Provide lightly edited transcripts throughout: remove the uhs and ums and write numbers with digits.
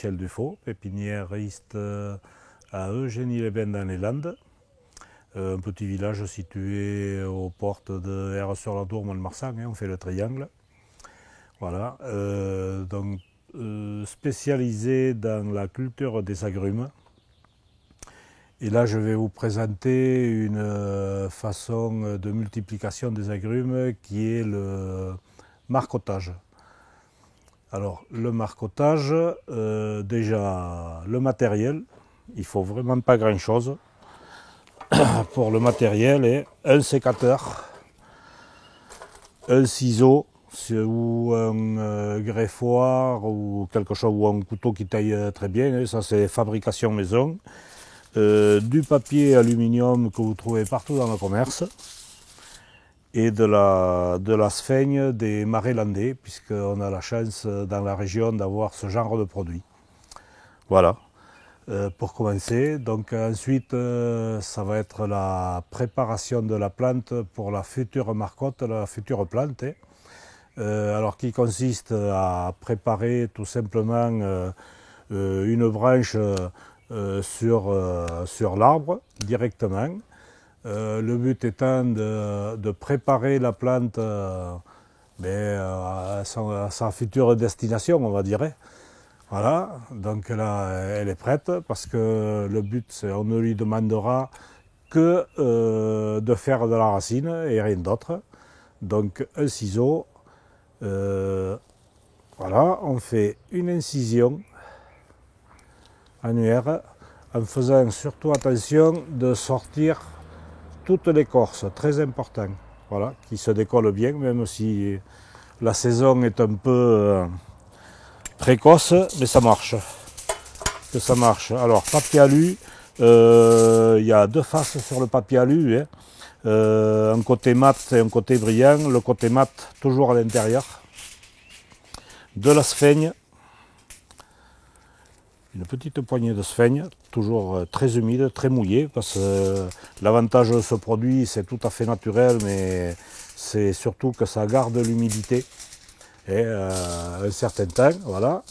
Michel Dufaux, pépiniériste à Eugénie-les-Bains dans les Landes, un petit village situé aux portes de R-sur-la-Tour, Mont-de-Marsan, on fait le triangle. Voilà, donc spécialisé dans la culture des agrumes. Et là, je vais vous présenter une façon de multiplication des agrumes qui est le marcottage. Alors, le marcottage, déjà le matériel, il ne faut vraiment pas grand-chose pour le matériel, et un sécateur, un ciseau ou un greffoir ou quelque chose, ou un couteau qui taille très bien, ça c'est fabrication maison. Du papier aluminium que vous trouvez partout dans le commerce et de la sphaigne des marais landais, puisqu'on a la chance dans la région d'avoir ce genre de produit. Voilà, pour commencer. Donc ensuite, ça va être la préparation de la plante pour la future marcotte, la future plante. Alors qui consiste à préparer tout simplement une branche sur l'arbre directement. Le but étant de préparer la plante à sa future destination, on va dire. Voilà, donc là, elle est prête parce que le but, c'est on ne lui demandera que de faire de la racine et rien d'autre. Donc un ciseau, voilà, on fait une incision annuaire en faisant surtout attention de sortir toute l'écorce, très important, voilà, qui se décolle bien, même si la saison est un peu précoce, mais ça marche. Alors, papier alu, il y a deux faces sur le papier alu, hein. Un côté mat et un côté brillant. Le côté mat, toujours à l'intérieur. De la sphaigne, une petite poignée de sphaigne, toujours très humide, très mouillée, parce que l'avantage de ce produit, c'est tout à fait naturel, mais c'est surtout que ça garde l'humidité et un certain temps, voilà,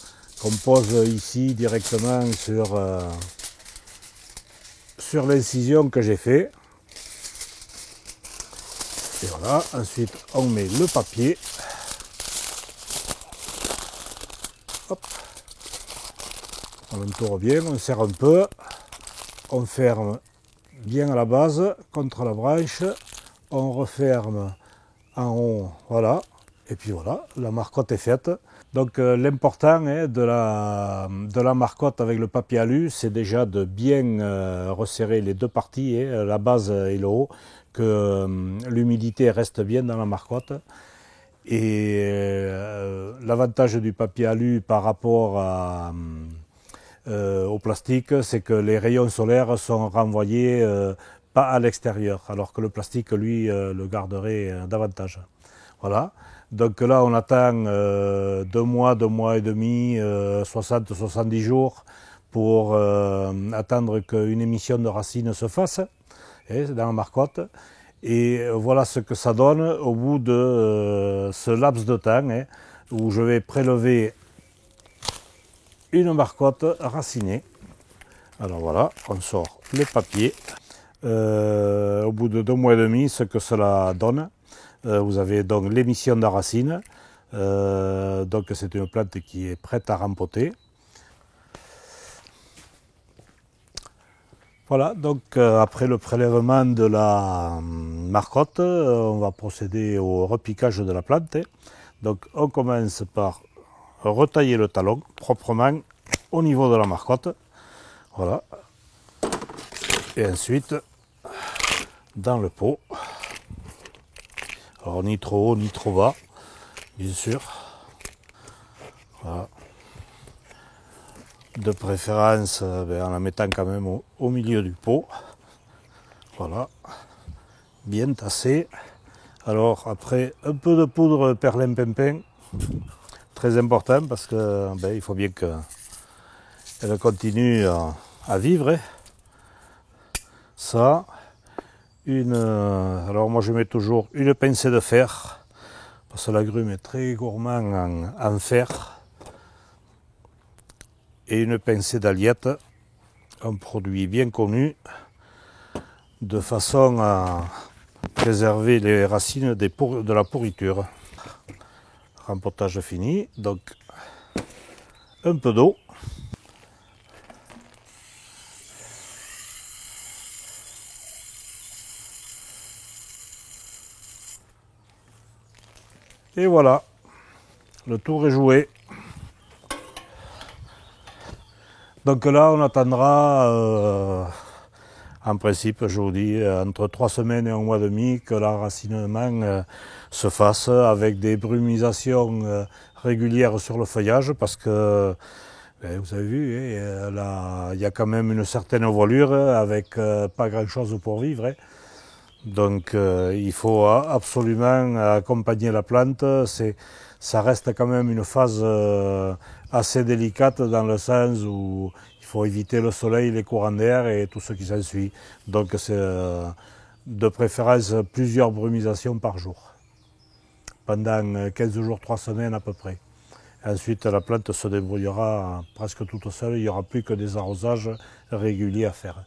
qu'on pose ici directement sur l'incision que j'ai fait. Et voilà, ensuite on met le papier. Hop. On entoure bien, on serre un peu, on ferme bien à la base contre la branche, on referme en haut, voilà, et puis voilà, la marcotte est faite. Donc l'important de la marcotte avec le papier alu, c'est déjà de bien resserrer les deux parties, la base et le haut, que l'humidité reste bien dans la marcotte. Et l'avantage du papier alu par rapport au plastique, c'est que les rayons solaires sont renvoyés pas à l'extérieur, alors que le plastique, lui, le garderait davantage. Voilà. Donc là, on attend 2 mois, 2 mois et demi, 60-70 jours pour attendre qu'une émission de racines se fasse dans la marcotte. Et voilà ce que ça donne au bout de ce laps de temps où je vais prélever une marcotte racinée. Alors voilà, on sort le papier. Au bout de 2 mois et demi, ce que cela donne, vous avez donc l'émission de la racine. Donc c'est une plante qui est prête à rempoter. Voilà, donc après le prélèvement de la marcotte, on va procéder au repiquage de la plante. Donc on commence par retailler le talon proprement au niveau de la marcotte. Voilà. Et ensuite, dans le pot. Alors ni trop haut ni trop bas, bien sûr. Voilà. De préférence en la mettant quand même au milieu du pot. Voilà. Bien tassé. Alors après, un peu de poudre perlimpinpin. Très important parce que il faut bien qu'elle continue à vivre. Ça. Alors moi je mets toujours une pincée de fer. Parce que l'agrume est très gourmand en fer. et une pincée d'Aliette, un produit bien connu, de façon à préserver les racines de la pourriture. Rempotage fini, donc un peu d'eau. Et voilà, le tour est joué. Donc là, on attendra, en principe, je vous dis, entre 3 semaines et un mois et demi, que l'enracinement se fasse avec des brumisations régulières sur le feuillage, parce que, vous avez vu, il y a quand même une certaine voilure avec pas grand-chose pour vivre. Donc il faut absolument accompagner la plante. Ça reste quand même une phase assez délicate dans le sens où il faut éviter le soleil, les courants d'air et tout ce qui s'ensuit. Donc c'est de préférence plusieurs brumisations par jour, pendant 15 jours, 3 semaines à peu près. Ensuite la plante se débrouillera presque toute seule, il n'y aura plus que des arrosages réguliers à faire.